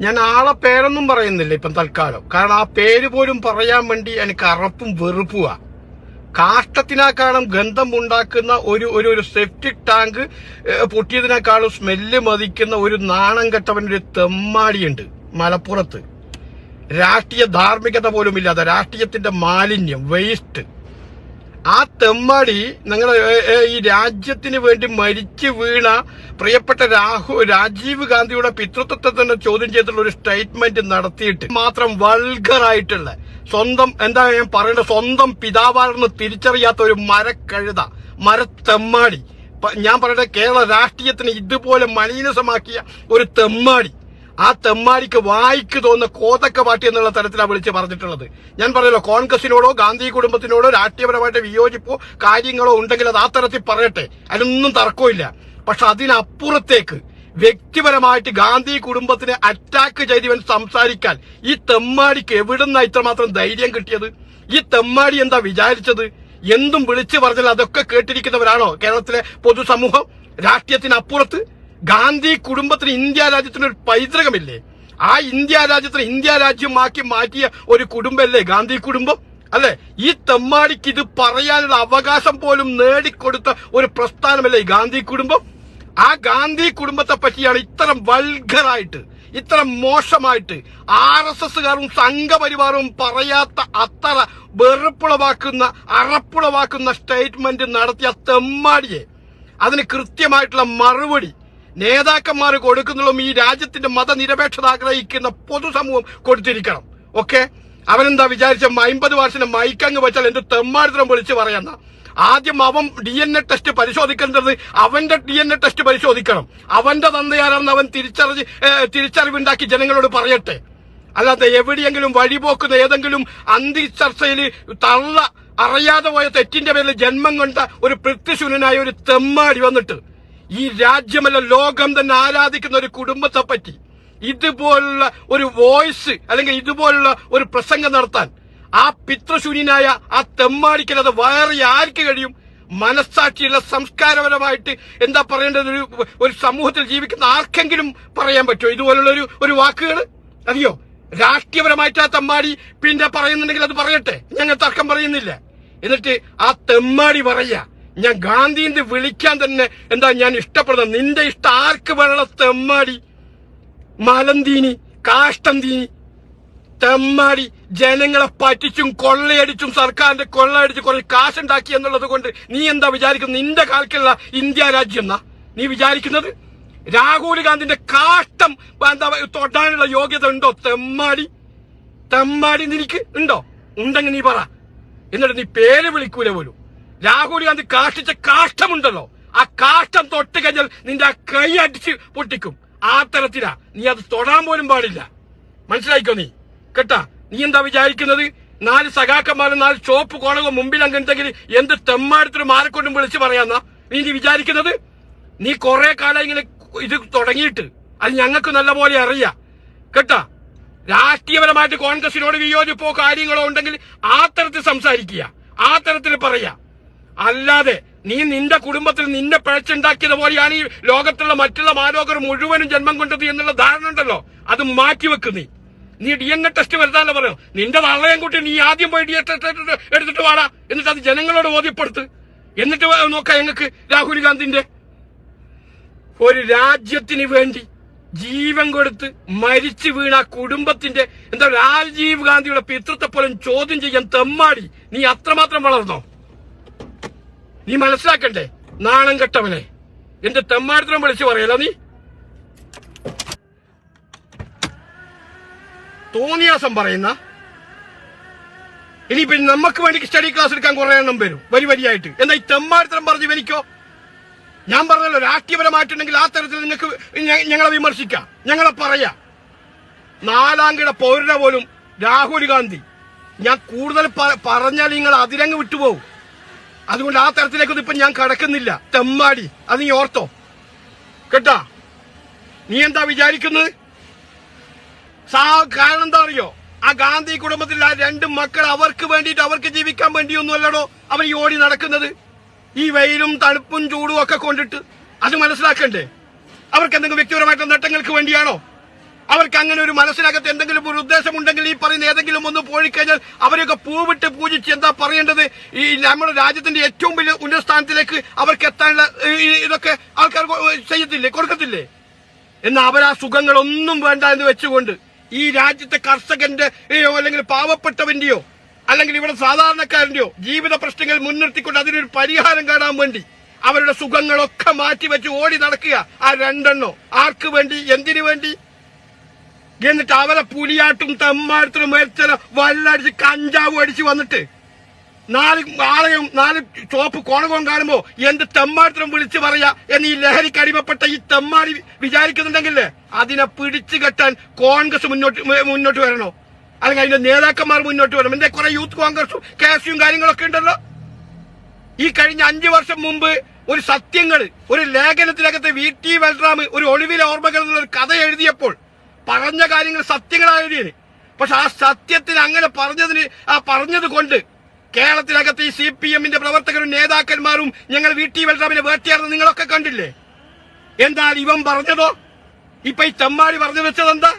ഞാൻ ആളെ പേരൊന്നും പറയുന്നില്ല ഇപ്പം തൽക്കാലം. കാരണം ആ പേര് പോലും പറയാൻ വേണ്ടി എനിക്ക് അറപ്പും വെറുപ്പുക. കാഷ്ടത്തിനേക്കാളും ഗന്ധം ഉണ്ടാക്കുന്ന ഒരു സെപ്റ്റിക് ടാങ്ക് പൊട്ടിയതിനേക്കാളും സ്മെല്ല് മതിക്കുന്ന ഒരു നാണം കെട്ടവനൊരു തെമ്മാടിയുണ്ട് മലപ്പുറത്ത്. രാഷ്ട്രീയ ധാർമ്മികത പോലും ഇല്ലാതെ രാഷ്ട്രീയത്തിന്റെ മാലിന്യം, വേസ്റ്റ്. ആ തെമ്മാടി നിങ്ങളുടെ ഈ രാജ്യത്തിന് വേണ്ടി മരിച്ചു വീണ പ്രിയപ്പെട്ട രാജീവ് ഗാന്ധിയുടെ പിതൃത്വത്തെ തന്നെ ചോദ്യം ചെയ്തിട്ടുള്ള ഒരു സ്റ്റേറ്റ്മെന്റ് നടത്തിയിട്ട് മാത്രം വൾഗറായിട്ടുള്ള സ്വന്തം എന്താ ഞാൻ പറയേണ്ടത്, സ്വന്തം പിതാവാണെന്ന് തിരിച്ചറിയാത്ത ഒരു മരക്കഴുത, മരത്തെമ്മാടി. ഞാൻ പറയട്ടെ, കേരള രാഷ്ട്രീയത്തിന് ഇതുപോലെ മലീനസമാക്കിയ ഒരു തെമ്മാടി. ആ തെമ്മാടിക്ക് വായിക്ക് തോന്നുന്ന കോതക്ക പാട്ടി എന്നുള്ള തരത്തിലാണ് വിളിച്ച് പറഞ്ഞിട്ടുള്ളത്. ഞാൻ പറഞ്ഞല്ലോ, കോൺഗ്രസിനോടോ ഗാന്ധി കുടുംബത്തിനോടോ രാഷ്ട്രീയപരമായിട്ട് വിയോജിപ്പോ കാര്യങ്ങളോ ഉണ്ടെങ്കിൽ അത് ആ തരത്തിൽ പറയട്ടെ, അതിനൊന്നും തർക്കമില്ല. പക്ഷെ അതിനപ്പുറത്തേക്ക് വ്യക്തിപരമായിട്ട് ഗാന്ധി കുടുംബത്തിനെ അറ്റാക്ക് ചെയ്തവൻ സംസാരിക്കാൻ ഈ തെമ്മാടിക്ക് എവിടുന്ന ഇത്രമാത്രം ധൈര്യം കിട്ടിയത്? ഈ തെമ്മാടി എന്താ വിചാരിച്ചത്? എന്തും വിളിച്ചു പറഞ്ഞാൽ അതൊക്കെ കേട്ടിരിക്കുന്നവരാണോ കേരളത്തിലെ പൊതുസമൂഹം? രാഷ്ട്രീയത്തിനപ്പുറത്ത് ഗാന്ധി കുടുംബത്തിന് ഇന്ത്യ രാജ്യത്തിന് ഒരു പൈതൃകമില്ലേ? ആ ഇന്ത്യ രാജ്യത്തിന് ഇന്ത്യ രാജ്യമാക്കി മാറ്റിയ ഒരു കുടുംബമല്ലേ ഗാന്ധി കുടുംബം, അല്ലെ? ഈ തെമ്മാടിക്ക് ഇത് പറയാനുള്ള അവകാശം പോലും നേടിക്കൊടുത്ത ഒരു പ്രസ്ഥാനമല്ലേ ഈ ഗാന്ധി കുടുംബം? ആ ഗാന്ധി കുടുംബത്തെ പറ്റിയാണ് ഇത്തരം വൾഗറായിട്ട്, ഇത്തരം മോശമായിട്ട് RSSകാരും സംഘപരിവാറും പറയാത്ത അത്ര വെറുപ്പുളവാക്കുന്ന, അറപ്പുളവാക്കുന്ന സ്റ്റേറ്റ്മെന്റ് നടത്തിയ തെമ്മാടിയെ അതിന് കൃത്യമായിട്ടുള്ള മറുപടി നേതാക്കന്മാർ കൊടുക്കുന്നുള്ളൂ. ഈ രാജ്യത്തിന്റെ മതനിരപേക്ഷത ആഗ്രഹിക്കുന്ന പൊതുസമൂഹം കൊടുത്തിരിക്കണം. ഓക്കെ, അവനെന്താ വിചാരിച്ച 50 വർഷം മൈക്കങ്ങ് വെച്ചാൽ എന്ത് തെമ്മാടിത്തരം വിളിച്ച് പറയാന്ന? ആദ്യം അവൻ DNA ടെസ്റ്റ് പരിശോധിക്കേണ്ടത് അവന്റെ DNA ടെസ്റ്റ് പരിശോധിക്കണം. അവന്റെ തന്തയാരാണെന്ന് അവൻ തിരിച്ചറിവുണ്ടാക്കി ജനങ്ങളോട് പറയട്ടെ. അല്ലാതെ എവിടെയെങ്കിലും വഴിപോക്കുന്ന ഏതെങ്കിലും അന്തിചർച്ചയിൽ തള്ള അറിയാതെ പോയ തെറ്റിന്റെ പേരിൽ ജന്മം കൊണ്ട ഒരു പൃഥ്വിശൂന്യനായ ഒരു തെമ്മാടി വന്നിട്ട് ഈ രാജ്യമല്ല ലോകം തന്നെ ആരാധിക്കുന്ന ഒരു കുടുംബത്തെ പറ്റി ഇതുപോലുള്ള ഒരു വോയിസ് അല്ലെങ്കിൽ ഇതുപോലുള്ള ഒരു പ്രസംഗം നടത്താൻ ആ പിതൃശൂന്യനായ ആ തെമ്മാടിക്കല്ലാതെ വേറെ ആർക്ക് കഴിയും? മനസ്സാക്ഷിയുള്ള സംസ്കാരപരമായിട്ട് എന്താ പറയേണ്ടത് ഒരു സമൂഹത്തിൽ ജീവിക്കുന്ന ആർക്കെങ്കിലും പറയാൻ പറ്റുമോ ഇതുപോലുള്ള ഒരു വാക്കുകൾ? അറിയോ? രാഷ്ട്രീയപരമായിട്ട് ആ തെമ്മാടി പിന്നെ പറയുന്നുണ്ടെങ്കിൽ അത് പറയട്ടെ, ഞങ്ങൾ തർക്കം പറയുന്നില്ല. എന്നിട്ട് ആ തെമ്മാടി പറയാ, ഞാൻ ഗാന്ധിന്റെ വിളിക്കാൻ തന്നെ എന്താ ഞാൻ ഇഷ്ടപ്പെടുന്നത്. നിന്റെ ഇഷ്ടം ആർക്ക് വേണ തെമ്മാടി, മലന്തീനി, കാഷ്ടന്തീനി, തെമ്മാടി. ജനങ്ങളെ പറ്റിച്ചും കൊള്ളയടിച്ചും സർക്കാരിന്റെ കൊള്ളയടിച്ച് കുറെ കാശുണ്ടാക്കി എന്നുള്ളത് കൊണ്ട് നീ എന്താ വിചാരിക്കുന്നത്? നിന്റെ കാൽക്കുള്ള ഇന്ത്യ രാജ്യം എന്നാ നീ വിചാരിക്കുന്നത്? രാഹുൽ ഗാന്ധിന്റെ കാഷ്ടം എന്താ തൊടാനുള്ള യോഗ്യത ഉണ്ടോ തെമ്മാടി? തെമ്മാടി നിനക്ക് ഉണ്ടോ? ഉണ്ടെങ്കിൽ നീ പറ. എന്നിട്ട് നീ പേര് വിളിക്കൂല പോലും. രാഹുൽ ഗാന്ധി കാഷ്ടിച്ച കാഷ്ടമുണ്ടല്ലോ, ആ കാഷ്ടം തൊട്ട് കഴിഞ്ഞാൽ നിന്റെ ആ കൈ അടിച്ച് പൊട്ടിക്കും. ആ തരത്തിലാ. നീ അത് തൊടാൻ പോലും പാടില്ല. മനസ്സിലായിക്കോ നീ കേട്ടാ? നീ എന്താ വിചാരിക്കുന്നത്? 4 സഖാക്കന്മാരും 4 ചോപ്പ് കോണകം മുമ്പിൽ അങ്ങനത്തെങ്കിൽ എന്ത് തെമ്മാടത്തിനും ആരെക്കൊണ്ടും വിളിച്ച് പറയാന്നാ നീ വിചാരിക്കുന്നത്? നീ കുറെ കാലം ഇങ്ങനെ ഇത് തുടങ്ങിയിട്ട് അത് ഞങ്ങൾക്ക് നല്ലപോലെ അറിയാം കേട്ടാ. രാഷ്ട്രീയപരമായിട്ട് കോൺഗ്രസിനോട് വിയോജിപ്പോ കാര്യങ്ങളോ ഉണ്ടെങ്കിൽ ആ തരത്തിൽ സംസാരിക്കുക, ആ തരത്തിൽ പറയാ. അല്ലാതെ നീ നിന്റെ കുടുംബത്തിൽ നിന്നെ പിഴച്ചുണ്ടാക്കിയത് പോലെയാണ് ഈ ലോകത്തുള്ള മറ്റുള്ള മാലോകർ മുഴുവനും ജന്മം കൊണ്ടത് എന്നുള്ള ധാരണ ഉണ്ടല്ലോ, അത് മാറ്റിവെക്ക്. നീ DNA ടെസ്റ്റ് വരുത്താനല്ലോ പറയോ? നിന്റെ തള്ളയും കുട്ടി നീ ആദ്യം പോയി DNA ടെസ്റ്റ് എടുത്തിട്ട് വാടാ. എന്നിട്ട് അത് ജനങ്ങളോട് ബോധ്യപ്പെടുത്ത്. എന്നിട്ട് നോക്കാം ഞങ്ങൾക്ക് രാഹുൽ ഗാന്ധിന്റെ ഒരു രാജ്യത്തിന് വേണ്ടി ജീവൻ കൊടുത്ത് മരിച്ചു വീണ കുടുംബത്തിന്റെ എന്താ രാജീവ് ഗാന്ധിയുടെ പിതൃത്വത്തെ പോലും ചോദ്യം ചെയ്യാൻ തെമ്മാടി നീ അത്രമാത്രം വളർന്നോ? നീ മനസ്സിലാക്കണ്ടേ? നാണം കെട്ടവനെ എന്ത് തെമ്മാടിത്തരം വിളിച്ചു പറയല്ലോ നീ. തോന്നിയാസം പറയുന്ന ഇനിയിപ്പോ നമുക്ക് വേണ്ടി സ്റ്റഡി ക്ലാസ് എടുക്കാൻ കുറെ എണ്ണം വരും വരിയായിട്ട്. എന്താ ഈ തെമ്മാടിത്തരം പറഞ്ഞു എനിക്കോ? ഞാൻ പറഞ്ഞല്ലോ, രാഷ്ട്രീയപരമായിട്ടുണ്ടെങ്കിൽ ആ തരത്തിൽ നിങ്ങൾക്ക് ഞങ്ങളെ വിമർശിക്കാം, ഞങ്ങളെ പറയാം. 4ാം കിട പൗരനെ പോലും രാഹുൽ ഗാന്ധി ഞാൻ കൂടുതൽ പറഞ്ഞാൽ നിങ്ങൾ അതിരങ്ങ് വിട്ടുപോകും. അതുകൊണ്ട് ആ തരത്തിലേക്കൊന്നും ഇപ്പൊ ഞാൻ കടക്കുന്നില്ല. തെമ്മാടി, അത് നീ ഓർത്തോ കേട്ടാ. നീ എന്താ വിചാരിക്കുന്നത്? കാരണം എന്താ അറിയോ? ആ ഗാന്ധി കുടുംബത്തിൽ ആ 2 മക്കൾ അവർക്ക് വേണ്ടിയിട്ട്, അവർക്ക് ജീവിക്കാൻ വേണ്ടിയൊന്നും അല്ലടോ അവർ ഈ ഓടി നടക്കുന്നത്. ഈ വെയിലും തണുപ്പും ചൂടും ഒക്കെ കൊണ്ടിട്ട് അത് മനസ്സിലാക്കണ്ടേ? അവർക്ക് എന്തെങ്കിലും വ്യക്തിപരമായിട്ടുള്ള നേട്ടങ്ങൾക്ക് വേണ്ടിയാണോ അവർക്ക് അങ്ങനെ ഒരു മനസ്സിനകത്ത് എന്തെങ്കിലും ഒരു ഉദ്ദേശമുണ്ടെങ്കിൽ ഈ പറയുന്ന ഏതെങ്കിലും ഒന്ന് പോയിക്കഴിഞ്ഞാൽ അവരൊക്കെ പൂവിട്ട് പൂജിച്ച് എന്താ പറയേണ്ടത്, ഈ നമ്മുടെ രാജ്യത്തിന്റെ ഏറ്റവും വലിയ ഉന്നത സ്ഥാനത്തിലേക്ക് അവർക്ക് എത്താനുള്ള ഇതൊക്കെ ആൾക്കാർ ചെയ്യത്തില്ലേ, കൊടുക്കത്തില്ലേ? എന്നാൽ അവർ ആ സുഖങ്ങളൊന്നും വേണ്ട എന്ന് വെച്ചുകൊണ്ട് ഈ രാജ്യത്തെ കർഷകന്റെ അല്ലെങ്കിൽ പാവപ്പെട്ടവന്റെയോ അല്ലെങ്കിൽ ഇവിടെ സാധാരണക്കാരന്റെയോ ജീവിത പ്രശ്നങ്ങൾ മുൻനിർത്തിക്കൊണ്ട് അതിനൊരു പരിഹാരം കാണാൻ വേണ്ടി അവരുടെ സുഖങ്ങളൊക്കെ മാറ്റിവെച്ച് ഓടി നടക്കുക. ആ രണ്ടെണ്ണോ ആർക്ക് വേണ്ടി, എന്തിനു വേണ്ടി? എന്നിട്ട് അവരെ പുലിയാട്ടും തെമ്മാടത്തിനും മേൽച്ചല വല്ലടിച്ച് കഞ്ചാവും അടിച്ച് വന്നിട്ട് 4 ചോപ്പ് കോണകവും കാണുമ്പോ എന്ത് തെമ്മാടത്തിനും വിളിച്ചു പറയാ എന്ന് ഈ ലഹരിക്ക് അടിമപ്പെട്ട ഈ തെമ്മാടി വിചാരിക്കുന്നുണ്ടെങ്കിലേ അതിനെ പിടിച്ചു കെട്ടാൻ കോൺഗ്രസ് മുന്നോട്ട് വരണോ, അല്ലെങ്കിൽ അതിന്റെ നേതാക്കന്മാർ മുന്നോട്ട് വരണം. എന്റെ കുറെ യൂത്ത് കോൺഗ്രസും KSUം കാര്യങ്ങളൊക്കെ ഉണ്ടല്ലോ. ഈ കഴിഞ്ഞ 5 വർഷം മുമ്പ് ഒരു സത്യങ്ങൾ ഒരു ലേഖനത്തിനകത്ത് VT ബൽറാം ഒരു ഒളിവിലെ ഓർമ്മകൾ എന്നുള്ള ഒരു കഥ എഴുതിയപ്പോൾ പറഞ്ഞ കാര്യങ്ങൾ സത്യങ്ങളായിരുന്നു. പക്ഷെ ആ സത്യത്തിന് അങ്ങനെ പറഞ്ഞത് കൊണ്ട് കേരളത്തിനകത്ത് ഈ CPMന്റെ പ്രവർത്തകരും നേതാക്കന്മാരും ഞങ്ങൾ VT ബൽറാമിനെ വേട്ടയാടുന്നത് നിങ്ങളൊക്കെ കണ്ടില്ലേ. എന്നാൽ ഇവൻ പറഞ്ഞതോ, ഇപ്പൊ ഈ തെമ്മാടി പറഞ്ഞു വെച്ചതെന്താ?